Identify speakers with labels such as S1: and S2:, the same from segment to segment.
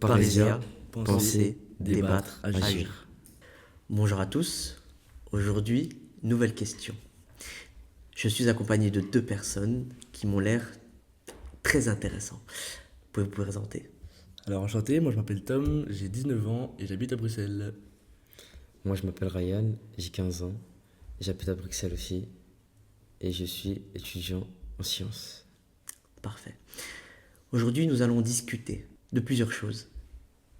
S1: Parésia,
S2: penser,
S1: penser, débattre,
S2: agir.
S1: agir. Bonjour à tous. Aujourd'hui, nouvelle question. Je suis accompagné de deux personnes qui m'ont l'air très intéressants. Pouvez-vous vous présenter?
S2: Alors enchanté, moi je m'appelle Tom, j'ai 19 ans et j'habite à Bruxelles.
S3: Moi, je m'appelle Ryan, j'ai 15 ans, j'habite à Bruxelles aussi et je suis étudiant en sciences.
S1: Parfait. Aujourd'hui, nous allons discuter de plusieurs choses.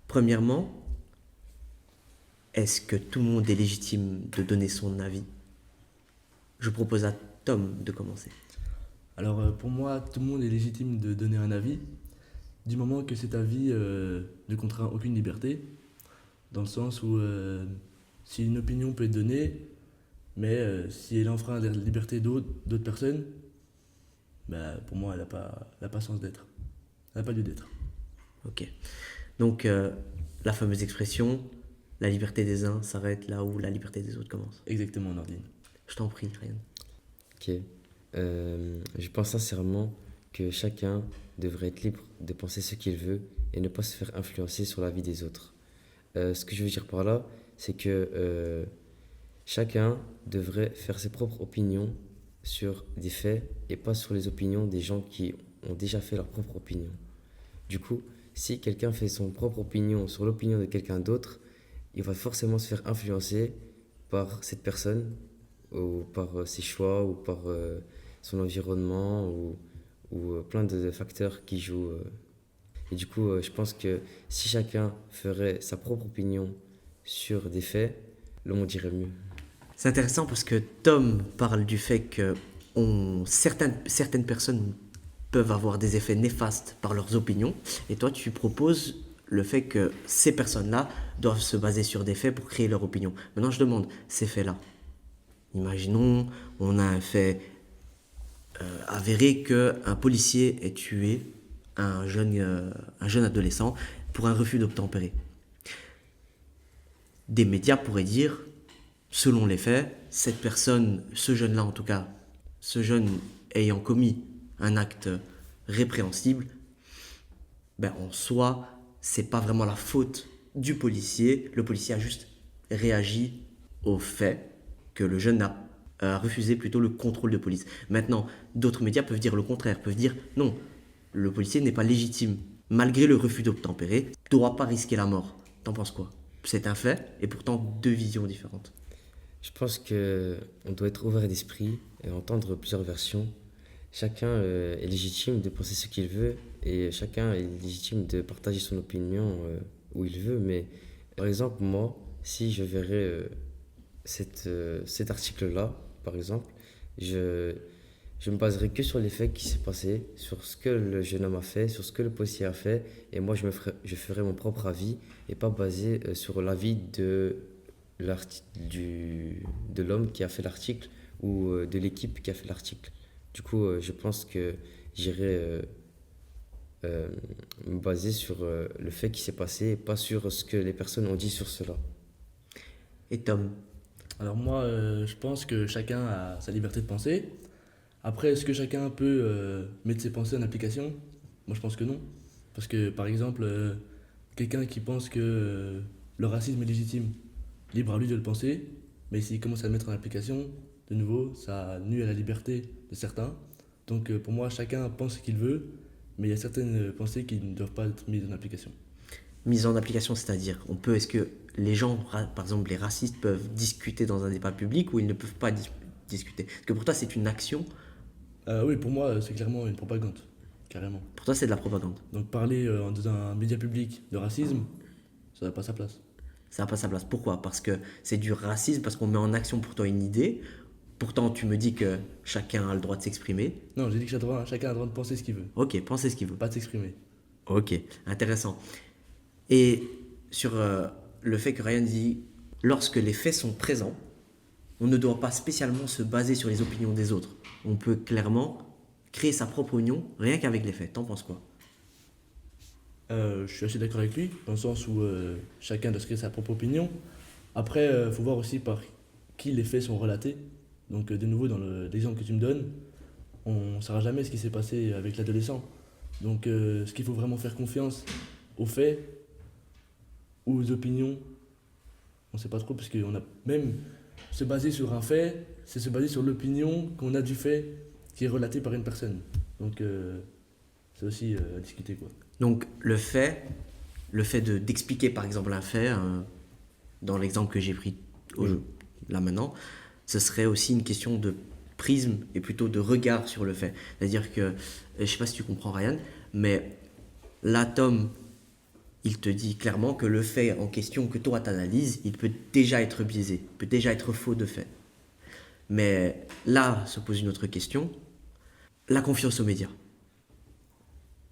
S1: Premièrement, est-ce que tout le monde est légitime de donner son avis? Je propose à Tom de commencer.
S2: Alors pour moi, tout le monde est légitime de donner un avis, du moment que cet avis ne contraint aucune liberté, dans le sens où si une opinion peut être donnée, mais si elle enfreint la liberté d'autres personnes, bah, pour moi elle a pas sens d'être, elle n'a pas lieu d'être.
S1: Ok. Donc, la fameuse expression, la liberté des uns s'arrête là où la liberté des autres commence.
S2: Exactement, Nordine.
S1: Je t'en prie, Ryan.
S3: Ok. Je pense sincèrement que chacun devrait être libre de penser ce qu'il veut et ne pas se faire influencer sur la vie des autres. Ce que je veux dire par là, c'est que chacun devrait faire ses propres opinions sur des faits et pas sur les opinions des gens qui ont déjà fait leur propre opinion. Du coup, si quelqu'un fait son propre opinion sur l'opinion de quelqu'un d'autre, il va forcément se faire influencer par cette personne ou par ses choix ou par son environnement ou plein de facteurs qui jouent. Et du coup, je pense que si chacun ferait sa propre opinion sur des faits, le monde irait mieux.
S1: C'est intéressant parce que Tom parle du fait que certaines personnes peuvent avoir des effets néfastes par leurs opinions, et toi tu proposes le fait que ces personnes-là doivent se baser sur des faits pour créer leur opinion. Maintenant je demande, ces faits-là, imaginons on a un fait avéré qu'un policier ait tué un jeune adolescent pour un refus d'obtempérer. Des médias pourraient dire, selon les faits, cette personne, ce jeune-là en tout cas, ce jeune ayant commis un acte répréhensible, ben en soi, c'est pas vraiment la faute du policier. Le policier a juste réagi au fait que le jeune a refusé plutôt le contrôle de police. Maintenant, d'autres médias peuvent dire le contraire, peuvent dire non, le policier n'est pas légitime. Malgré le refus d'obtempérer, il ne doit pas risquer la mort. T'en penses quoi? C'est un fait, et pourtant deux visions différentes.
S3: Je pense qu'on doit être ouvert d'esprit et entendre plusieurs versions. Chacun est légitime de penser ce qu'il veut et chacun est légitime de partager son opinion où il veut. Mais par exemple, moi, si je verrais cet article-là, par exemple, je, je me baserais que sur les faits qui s'est passé, sur ce que le jeune homme a fait, sur ce que le policier a fait, et moi je ferais mon propre avis et pas basé sur l'avis de l'homme qui a fait l'article ou de l'équipe qui a fait l'article. Du coup, je pense que j'irai euh, me baser sur le fait qui s'est passé et pas sur ce que les personnes ont dit sur cela.
S1: Et Tom,
S2: Alors moi, je pense que chacun a sa liberté de penser. Après, est-ce que chacun peut mettre ses pensées en application? Moi, je pense que non. Parce que, par exemple, quelqu'un qui pense que le racisme est légitime, libre à lui de le penser, mais s'il commence à le mettre en application, de nouveau, ça nuit à la liberté de certains. Donc, pour moi, chacun pense ce qu'il veut, mais il y a certaines pensées qui ne doivent pas être mises en application.
S1: mise en application, c'est-à-dire, est-ce que les gens, par exemple les racistes, peuvent discuter dans un débat public ou ils ne peuvent pas discuter? Parce que pour toi, c'est une action,
S2: Oui, pour moi, c'est clairement une propagande, carrément.
S1: pour toi, c'est de la propagande.
S2: Donc, parler dans un média public de racisme, ça n'a pas sa place.
S1: Ça n'a pas sa place. Pourquoi? Parce que c'est du racisme, parce qu'on met en action pour toi une idée. Pourtant, tu me dis que chacun a le droit de s'exprimer.
S2: Non, j'ai dit que chacun a le droit de penser ce qu'il veut,
S1: Ok, pensez ce qu'il veut.
S2: pas de s'exprimer.
S1: Ok, intéressant. Et sur le fait que Ryan dit, lorsque les faits sont présents, on ne doit pas spécialement se baser sur les opinions des autres. On peut clairement créer sa propre opinion rien qu'avec les faits. T'en penses quoi?
S2: Je suis assez d'accord avec lui, dans le sens où chacun doit se créer sa propre opinion. Après, il faut voir aussi par qui les faits sont relatés. Donc, de nouveau, dans l'exemple que tu me donnes, on ne saura jamais ce qui s'est passé avec l'adolescent. Donc, ce qu'il faut vraiment faire confiance aux faits ou aux opinions. On sait pas trop, parce qu'on a même se baser sur un fait, c'est se baser sur l'opinion qu'on a du fait qui est relaté par une personne. Donc c'est aussi à discuter, quoi.
S1: Donc d'expliquer par exemple un fait, dans l'exemple que j'ai pris là maintenant, ce serait aussi une question de prisme et plutôt de regard sur le fait. C'est-à-dire que, je sais pas si tu comprends Ryan, mais là Tom, il te dit clairement que le fait en question que toi t'analyses, il peut déjà être biaisé, peut déjà être faux de fait. Mais là se pose une autre question, la confiance aux médias.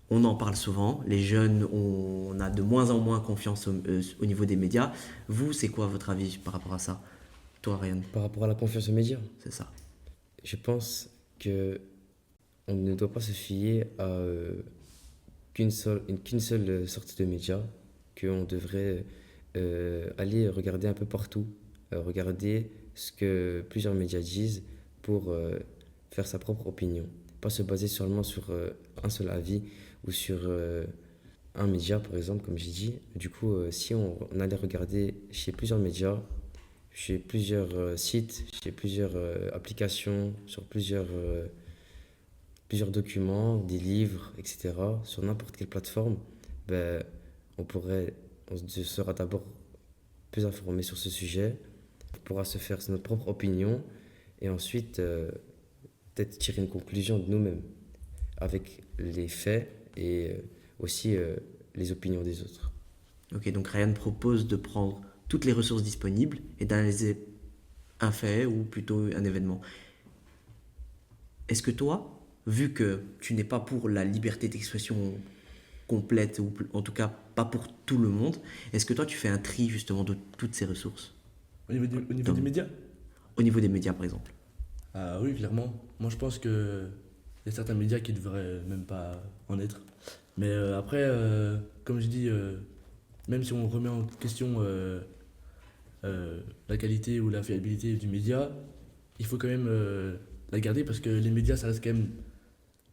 S1: On en parle souvent, les jeunes, on a de moins en moins confiance au niveau des médias. Vous, c'est quoi votre avis par rapport à ça? Toi, Ryan,
S3: Par rapport à la confiance aux médias,
S1: c'est ça.
S3: je pense que on ne doit pas se fier à qu'une seule sorte de médias, qu'on devrait aller regarder un peu partout, regarder ce que plusieurs médias disent pour faire sa propre opinion. Pas se baser seulement sur un seul avis ou sur un média, par exemple, comme j'ai dit. Du coup, si on allait regarder chez plusieurs médias, chez plusieurs sites, chez plusieurs applications, sur plusieurs documents, des livres, etc., sur n'importe quelle plateforme, ben, on sera d'abord plus informé sur ce sujet, on pourra se faire notre propre opinion et ensuite peut-être tirer une conclusion de nous-mêmes avec les faits et aussi les opinions des autres.
S1: Ok, donc Ryan propose de prendre toutes les ressources disponibles et d'analyser un fait ou plutôt un événement. Est-ce que toi, vu que tu n'es pas pour la liberté d'expression complète, ou en tout cas pas pour tout le monde, est-ce que toi tu fais un tri justement de toutes ces ressources?
S2: Au niveau
S1: Tom.
S2: des médias?
S1: Au niveau des médias par exemple.
S2: Ah oui, clairement. Moi, je pense que il y a certains médias qui devraient même pas en être. Mais après, comme je dis, même si on remet en question la qualité ou la fiabilité du média, il faut quand même la garder, parce que les médias, ça reste quand même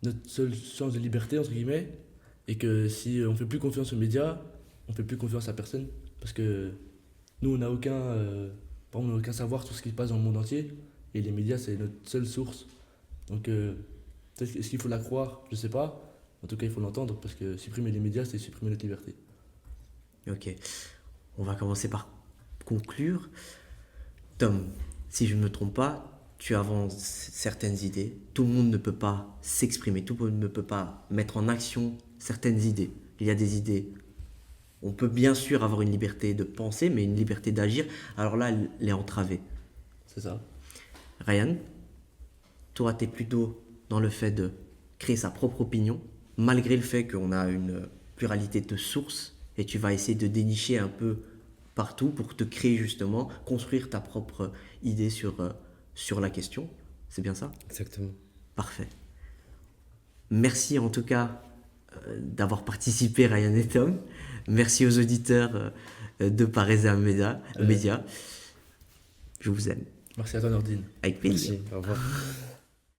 S2: notre seule chance de liberté, entre guillemets. Et que si on fait plus confiance aux médias, on fait plus confiance à personne. Parce que nous, on n'a par exemple, on n'a aucun savoir sur ce qui se passe dans le monde entier. Et les médias, c'est notre seule source. Donc, peut-être est-ce qu'il faut la croire? Je sais pas. En tout cas, il faut l'entendre, parce que supprimer les médias, c'est supprimer notre liberté.
S1: Ok, on va commencer par conclure. Tom, si je ne me trompe pas, tu avances certaines idées. Tout le monde ne peut pas s'exprimer, tout le monde ne peut pas mettre en action certaines idées. Il y a des idées. On peut bien sûr avoir une liberté de penser, mais une liberté d'agir, alors là, elle est entravée.
S2: C'est ça.
S1: Ryan, toi, tu es plutôt dans le fait de créer sa propre opinion, malgré le fait qu'on a une pluralité de sources, et tu vas essayer de dénicher un peu partout pour te créer justement, construire ta propre idée sur la question. C'est bien ça?
S3: Exactement.
S1: Parfait. Merci en tout cas d'avoir participé, Ryan et Tom. Merci aux auditeurs de Paresa Média. Je vous aime.
S2: Merci à toi, Nordine.
S1: Avec plaisir.
S3: Merci. Au revoir.